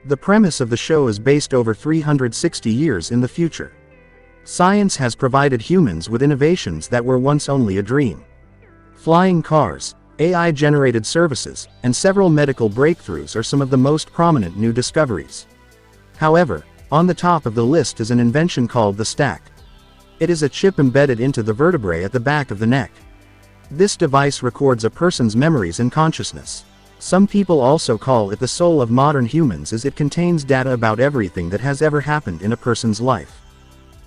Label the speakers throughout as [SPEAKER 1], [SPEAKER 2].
[SPEAKER 1] The premise of the show is based over 360 years in the future. Science has provided humans with innovations that were once only a dream. Flying cars, AI-generated services, and several medical breakthroughs are some of the most prominent new discoveries. However, on the top of the list is an invention called the stack. It is a chip embedded into the vertebrae at the back of the neck. This device records a person's memories and consciousness. Some people also call it the soul of modern humans, as it contains data about everything that has ever happened in a person's life.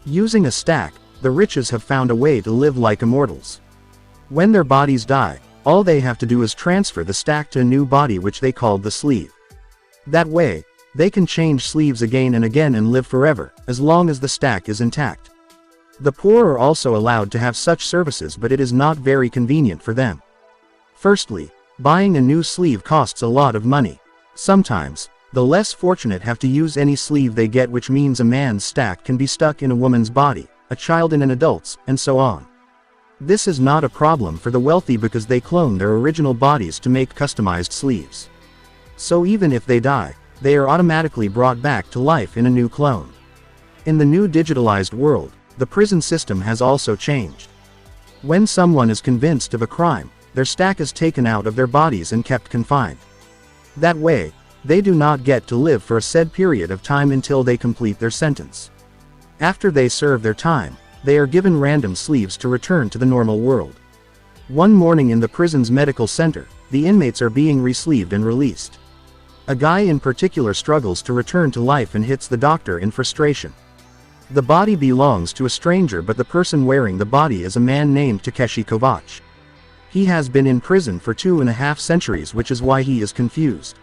[SPEAKER 1] Using a stack, the riches have found a way to live like immortals. When their bodies die, all they have to do is transfer the stack to a new body, which they call the sleeve. That way, they can change sleeves again and again and live forever, as long as the stack is intact. The poor are also allowed to have such services, but it is not very convenient for them. Firstly, buying a new sleeve costs a lot of money. Sometimes, the less fortunate have to use any sleeve they get, which means a man's stack can be stuck in a woman's body, a child in an adult's, and so on. This is not a problem for the wealthy because they clone their original bodies to make customized sleeves. So even if they die, they are automatically brought back to life in a new clone. In the new digitalized world, the prison system has also changed. When someone is convinced of a crime, their stack is taken out of their bodies and kept confined. That way, they do not get to live for a said period of time until they complete their sentence. After they serve their time, they are given random sleeves to return to the normal world. One morning in the prison's medical center, the inmates are being re-sleeved and released. A guy in particular struggles to return to life and hits the doctor in frustration. The body belongs to a stranger, but the person wearing the body is a man named Takeshi Kovacs. He has been in prison for 2.5 centuries, which is why he is confused.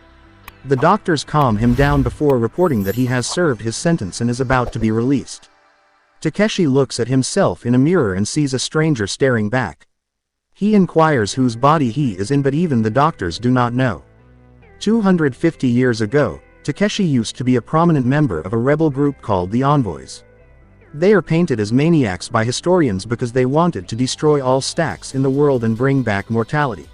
[SPEAKER 1] The doctors calm him down before reporting that he has served his sentence and is about to be released. Takeshi looks at himself in a mirror and sees a stranger staring back. He inquires whose body he is in, but even the doctors do not know. 250 years ago, Takeshi used to be a prominent member of a rebel group called the Envoys. They are painted as maniacs by historians because they wanted to destroy all stacks in the world and bring back mortality.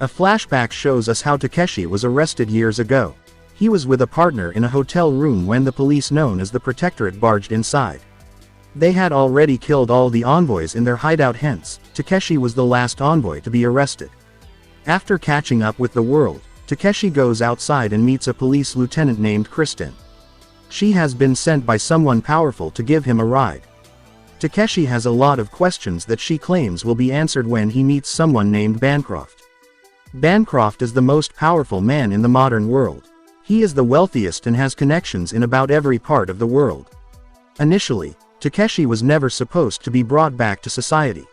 [SPEAKER 1] A flashback shows us how Takeshi was arrested years ago. He was with a partner in a hotel room when the police known as the Protectorate barged inside. They had already killed all the envoys in their hideout, hence, Takeshi was the last envoy to be arrested. After catching up with the world, Takeshi goes outside and meets a police lieutenant named Kristen. She has been sent by someone powerful to give him a ride. Takeshi has a lot of questions that she claims will be answered when he meets someone named Bancroft. Bancroft is the most powerful man in the modern world. He is the wealthiest and has connections in about every part of the world. Initially, Takeshi was never supposed to be brought back to society.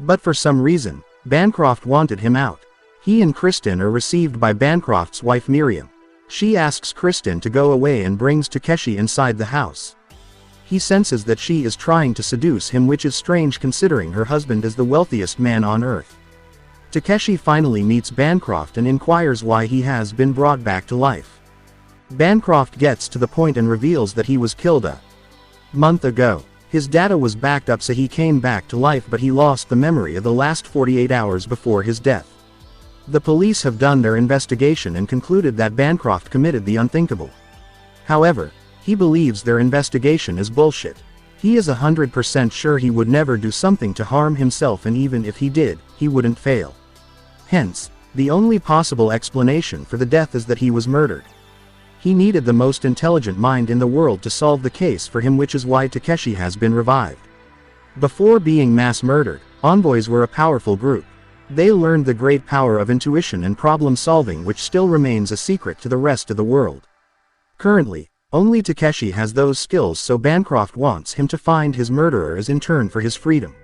[SPEAKER 1] But for some reason, Bancroft wanted him out. He and Kristen are received by Bancroft's wife Miriam. She asks Kristen to go away and brings Takeshi inside the house. He senses that she is trying to seduce him, which is strange considering her husband is the wealthiest man on earth. Takeshi finally meets Bancroft and inquires why he has been brought back to life. Bancroft gets to the point and reveals that he was killed a month ago. His data was backed up, so he came back to life, but he lost the memory of the last 48 hours before his death. The police have done their investigation and concluded that Bancroft committed the unthinkable. However, he believes their investigation is bullshit. He is 100% sure he would never do something to harm himself, and even if he did, he wouldn't fail. Hence, the only possible explanation for the death is that he was murdered. He needed the most intelligent mind in the world to solve the case for him, which is why Takeshi has been revived. Before being mass murdered, envoys were a powerful group. They learned the great power of intuition and problem solving, which still remains a secret to the rest of the world. Currently, only Takeshi has those skills, so Bancroft wants him to find his murderers in turn for his freedom.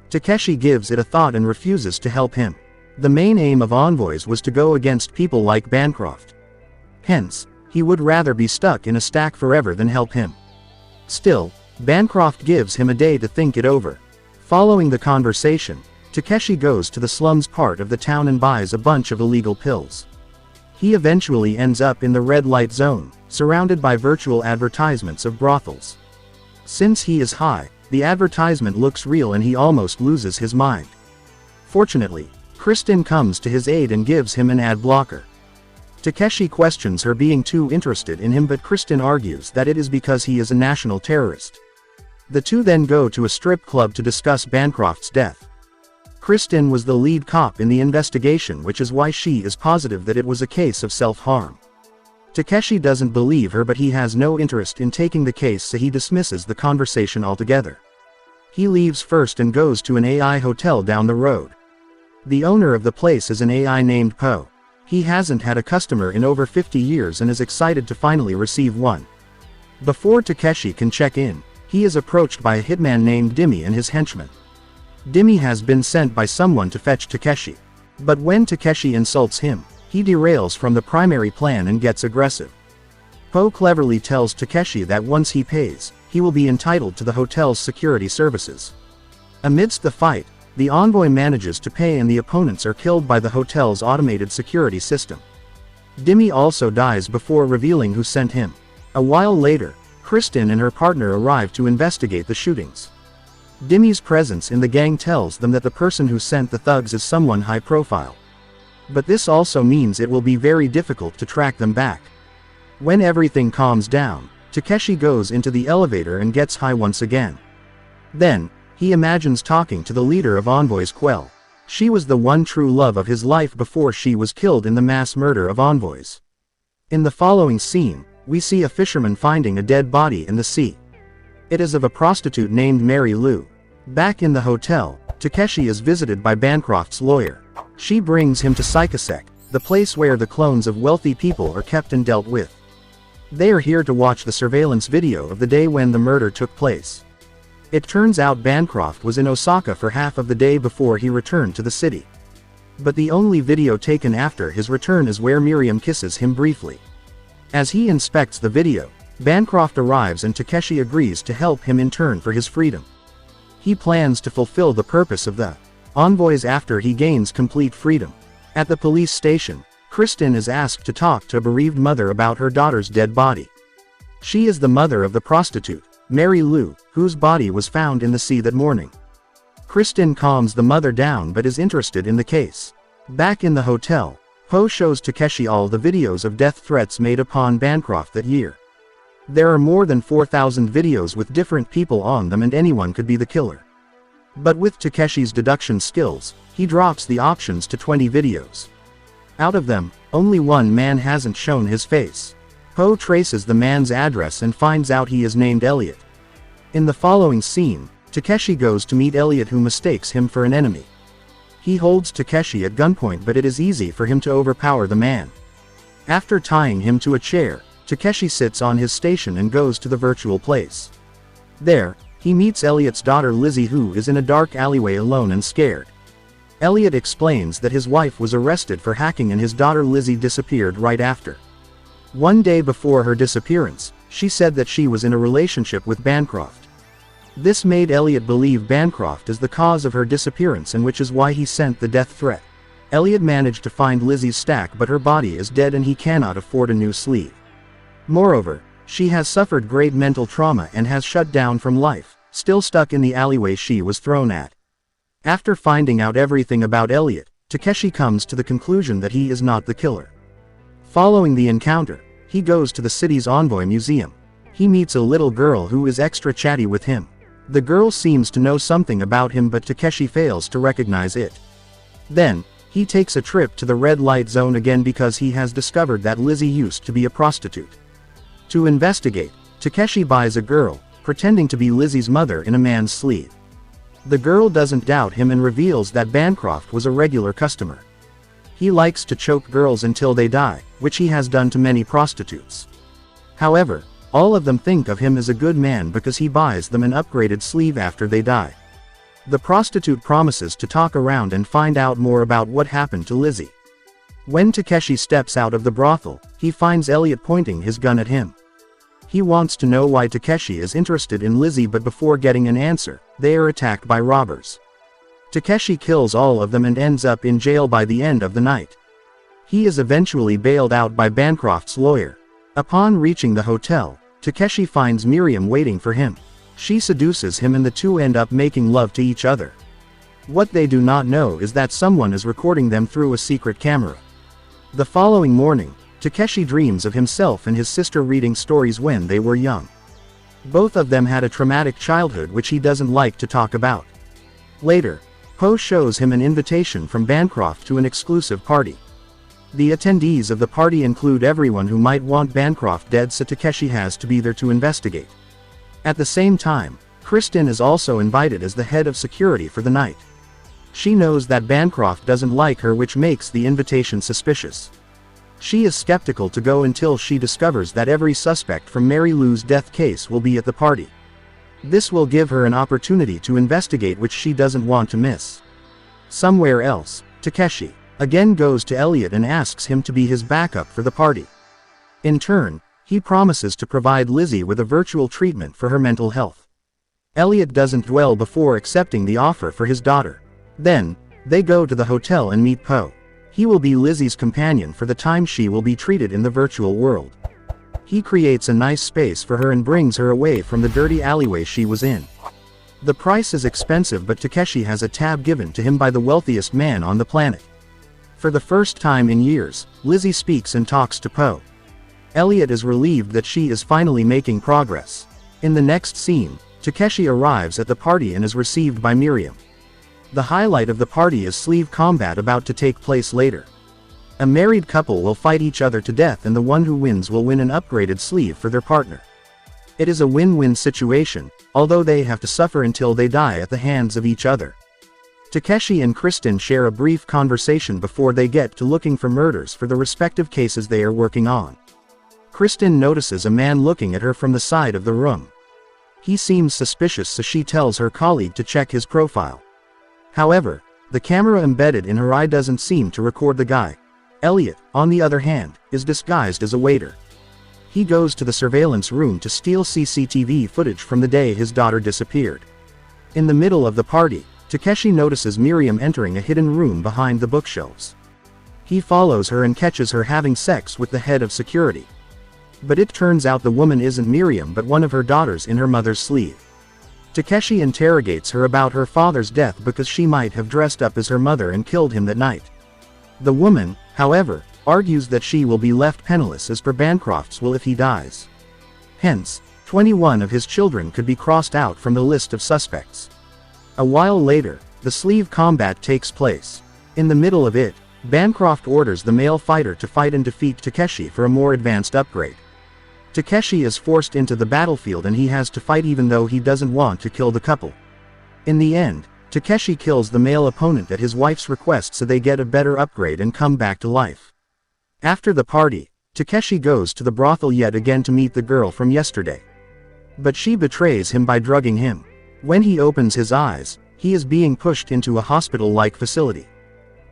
[SPEAKER 1] Takeshi gives it a thought and refuses to help him. The main aim of envoys was to go against people like Bancroft. Hence, he would rather be stuck in a stack forever than help him. Still, Bancroft gives him a day to think it over. Following the conversation, Takeshi goes to the slums part of the town and buys a bunch of illegal pills. He eventually ends up in the red light zone, surrounded by virtual advertisements of brothels. Since he is high, the advertisement looks real and he almost loses his mind. Fortunately, Kristen comes to his aid and gives him an ad blocker. Takeshi questions her being too interested in him, but Kristen argues that it is because he is a national terrorist. The two then go to a strip club to discuss Bancroft's death. Kristen was the lead cop in the investigation, which is why she is positive that it was a case of self-harm. Takeshi doesn't believe her, but he has no interest in taking the case, so he dismisses the conversation altogether. He leaves first and goes to an AI hotel down the road. The owner of the place is an AI named Poe. He hasn't had a customer in over 50 years and is excited to finally receive one. Before Takeshi can check in, he is approached by a hitman named Dimmy and his henchmen. Dimmy has been sent by someone to fetch Takeshi. But when Takeshi insults him, he derails from the primary plan and gets aggressive. Poe cleverly tells Takeshi that once he pays, he will be entitled to the hotel's security services. Amidst the fight, the envoy manages to pay and the opponents are killed by the hotel's automated security system. Dimmy also dies before revealing who sent him. A while later, Kristen and her partner arrive to investigate the shootings. Dimmy's presence in the gang tells them that the person who sent the thugs is someone high profile. But this also means it will be very difficult to track them back. When everything calms down, Takeshi goes into the elevator and gets high once again. Then, he imagines talking to the leader of Envoy's Quell. She was the one true love of his life before she was killed in the mass murder of Envoys. In the following scene, we see a fisherman finding a dead body in the sea. It is of a prostitute named Mary Lou. Back in the hotel, Takeshi is visited by Bancroft's lawyer. She brings him to Psychosec, the place where the clones of wealthy people are kept and dealt with. They are here to watch the surveillance video of the day when the murder took place. It turns out Bancroft was in Osaka for half of the day before he returned to the city. But the only video taken after his return is where Miriam kisses him briefly. As he inspects the video, Bancroft arrives and Takeshi agrees to help him in turn for his freedom. He plans to fulfill the purpose of the envoys after he gains complete freedom. At the police station, Kristen is asked to talk to a bereaved mother about her daughter's dead body. She is the mother of the prostitute, Mary Lou, whose body was found in the sea that morning. Kristen calms the mother down but is interested in the case. Back in the hotel, Poe shows Takeshi all the videos of death threats made upon Bancroft that year. There are more than 4,000 videos with different people on them and anyone could be the killer. But with Takeshi's deduction skills, he drops the options to 20 videos. Out of them, only one man hasn't shown his face. Poe traces the man's address and finds out he is named Elliot. In the following scene, Takeshi goes to meet Elliot, who mistakes him for an enemy. He holds Takeshi at gunpoint, but it is easy for him to overpower the man. After tying him to a chair, Takeshi sits on his station and goes to the virtual place. There, he meets Elliot's daughter Lizzie, who is in a dark alleyway alone and scared. Elliot explains that his wife was arrested for hacking and his daughter Lizzie disappeared right after. One day before her disappearance, she said that she was in a relationship with Bancroft. This made Elliot believe Bancroft is the cause of her disappearance, and which is why he sent the death threat. Elliot managed to find Lizzie's stack, but her body is dead and he cannot afford a new sleeve. Moreover, she has suffered great mental trauma and has shut down from life, still stuck in the alleyway she was thrown at. After finding out everything about Elliot, Takeshi comes to the conclusion that he is not the killer. Following the encounter, he goes to the city's Envoy Museum. He meets a little girl who is extra chatty with him. The girl seems to know something about him, but Takeshi fails to recognize it. Then, he takes a trip to the red light zone again because he has discovered that Lizzie used to be a prostitute. To investigate, Takeshi buys a girl, pretending to be Lizzie's mother in a man's sleeve. The girl doesn't doubt him and reveals that Bancroft was a regular customer. He likes to choke girls until they die, which he has done to many prostitutes. However, all of them think of him as a good man because he buys them an upgraded sleeve after they die. The prostitute promises to talk around and find out more about what happened to Lizzie. When Takeshi steps out of the brothel, he finds Elliot pointing his gun at him. He wants to know why Takeshi is interested in Lizzie, but before getting an answer, they are attacked by robbers. Takeshi kills all of them and ends up in jail by the end of the night. He is eventually bailed out by Bancroft's lawyer. Upon reaching the hotel, Takeshi finds Miriam waiting for him. She seduces him and the two end up making love to each other. What they do not know is that someone is recording them through a secret camera. The following morning, Takeshi dreams of himself and his sister reading stories when they were young. Both of them had a traumatic childhood which he doesn't like to talk about. Later, Poe shows him an invitation from Bancroft to an exclusive party. The attendees of the party include everyone who might want Bancroft dead, so Takeshi has to be there to investigate. At the same time, Kristen is also invited as the head of security for the night. She knows that Bancroft doesn't like her, which makes the invitation suspicious. She is skeptical to go until she discovers that every suspect from Mary Lou's death case will be at the party. This will give her an opportunity to investigate, which she doesn't want to miss. Somewhere else, Takeshi again goes to Elliot and asks him to be his backup for the party. In turn, he promises to provide Lizzie with a virtual treatment for her mental health. Elliot doesn't dwell before accepting the offer for his daughter. Then, they go to the hotel and meet Poe. He will be Lizzie's companion for the time she will be treated in the virtual world. He creates a nice space for her and brings her away from the dirty alleyway she was in. The price is expensive, but Takeshi has a tab given to him by the wealthiest man on the planet. For the first time in years, Lizzie speaks and talks to Poe. Elliot is relieved that she is finally making progress. In the next scene, Takeshi arrives at the party and is received by Miriam. The highlight of the party is sleeve combat about to take place later. A married couple will fight each other to death, and the one who wins will win an upgraded sleeve for their partner. It is a win-win situation, although they have to suffer until they die at the hands of each other. Takeshi and Kristen share a brief conversation before they get to looking for murders for the respective cases they are working on. Kristen notices a man looking at her from the side of the room. He seems suspicious, so she tells her colleague to check his profile. However, the camera embedded in her eye doesn't seem to record the guy. Elliot, on the other hand, is disguised as a waiter. He goes to the surveillance room to steal CCTV footage from the day his daughter disappeared. In the middle of the party, Takeshi notices Miriam entering a hidden room behind the bookshelves. He follows her and catches her having sex with the head of security. But it turns out the woman isn't Miriam but one of her daughters in her mother's sleeve. Takeshi interrogates her about her father's death because she might have dressed up as her mother and killed him that night. The woman, however, argues that she will be left penniless as per Bancroft's will if he dies. Hence, 21 of his children could be crossed out from the list of suspects. A while later, the sleeve combat takes place. In the middle of it, Bancroft orders the male fighter to fight and defeat Takeshi for a more advanced upgrade. Takeshi is forced into the battlefield and he has to fight even though he doesn't want to kill the couple. In the end, Takeshi kills the male opponent at his wife's request so they get a better upgrade and come back to life. After the party, Takeshi goes to the brothel yet again to meet the girl from yesterday. But she betrays him by drugging him. When he opens his eyes, he is being pushed into a hospital-like facility.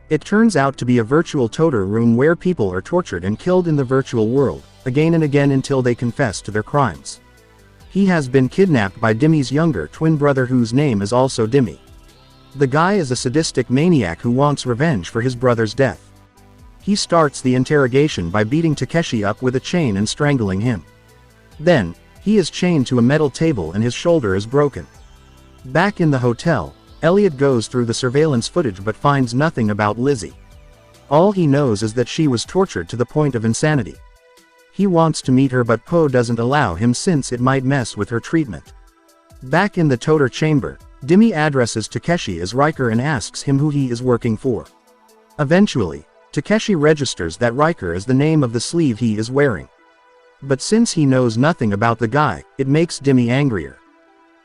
[SPEAKER 1] It turns out to be a virtual torture room where people are tortured and killed in the virtual world, again and again until they confess to their crimes. He has been kidnapped by Dimmy's younger twin brother whose name is also Dimmy. The guy is a sadistic maniac who wants revenge for his brother's death. He starts the interrogation by beating Takeshi up with a chain and strangling him. Then, he is chained to a metal table and his shoulder is broken. Back in the hotel, Elliot goes through the surveillance footage but finds nothing about Lizzie. All he knows is that she was tortured to the point of insanity. He wants to meet her but Poe doesn't allow him since it might mess with her treatment. Back in the torture chamber, Dimmy addresses Takeshi as Riker and asks him who he is working for. Eventually, Takeshi registers that Riker is the name of the sleeve he is wearing. But since he knows nothing about the guy, it makes Dimmy angrier.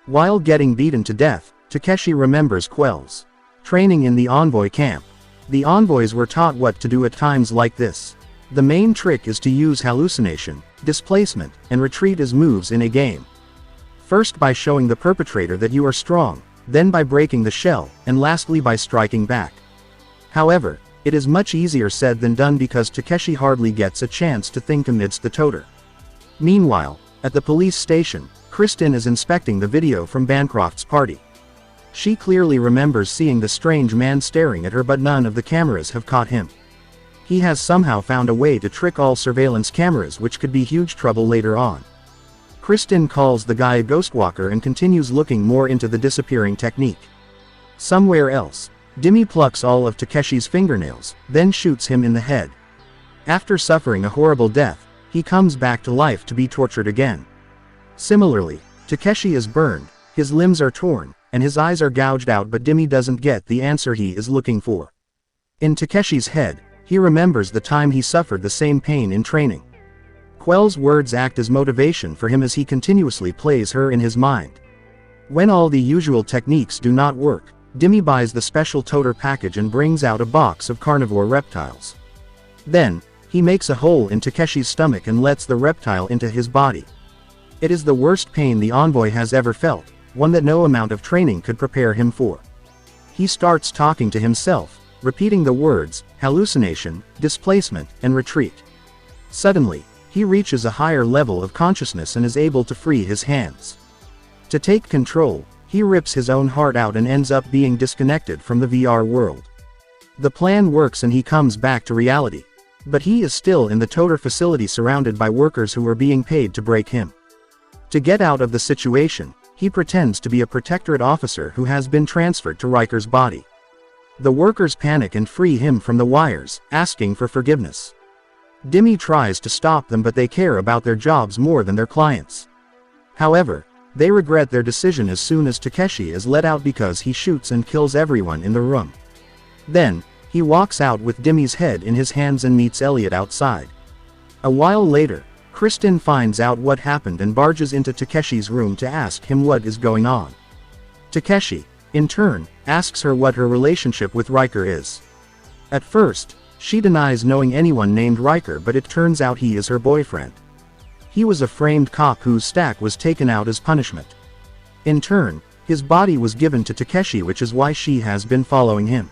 [SPEAKER 1] While getting beaten to death, Takeshi remembers Quell's training in the Envoy camp. The Envoys were taught what to do at times like this. The main trick is to use hallucination, displacement, and retreat as moves in a game. First by showing the perpetrator that you are strong, then by breaking the shell, and lastly by striking back. However, it is much easier said than done because Takeshi hardly gets a chance to think amidst the torture. Meanwhile, at the police station, Kristen is inspecting the video from Bancroft's party. She clearly remembers seeing the strange man staring at her but none of the cameras have caught him. He has somehow found a way to trick all surveillance cameras, which could be huge trouble later on. Kristen calls the guy a ghostwalker and continues looking more into the disappearing technique. Somewhere else, Dimmy plucks all of Takeshi's fingernails, then shoots him in the head. After suffering a horrible death, he comes back to life to be tortured again. Similarly, Takeshi is burned, his limbs are torn, and his eyes are gouged out, but Demi doesn't get the answer he is looking for. In Takeshi's head, he remembers the time he suffered the same pain in training. Quelle's words act as motivation for him as he continuously plays her in his mind. When all the usual techniques do not work, Demi buys the special toter package and brings out a box of carnivore reptiles. Then, he makes a hole in Takeshi's stomach and lets the reptile into his body. It is the worst pain the envoy has ever felt, one that no amount of training could prepare him for. He starts talking to himself, repeating the words, hallucination, displacement, and retreat. Suddenly, he reaches a higher level of consciousness and is able to free his hands. To take control, he rips his own heart out and ends up being disconnected from the VR world. The plan works and he comes back to reality. But he is still in the toter facility surrounded by workers who are being paid to break him. To get out of the situation, he pretends to be a protectorate officer who has been transferred to Riker's body. The workers panic and free him from the wires, asking for forgiveness. Demi tries to stop them, but they care about their jobs more than their clients. However, they regret their decision as soon as Takeshi is let out because he shoots and kills everyone in the room. Then, he walks out with Demi's head in his hands and meets Elliot outside. A while later, Kristen finds out what happened and barges into Takeshi's room to ask him what is going on. Takeshi, in turn, asks her what her relationship with Riker is. At first, she denies knowing anyone named Riker, but it turns out he is her boyfriend. He was a framed cop whose stack was taken out as punishment. In turn, his body was given to Takeshi, which is why she has been following him.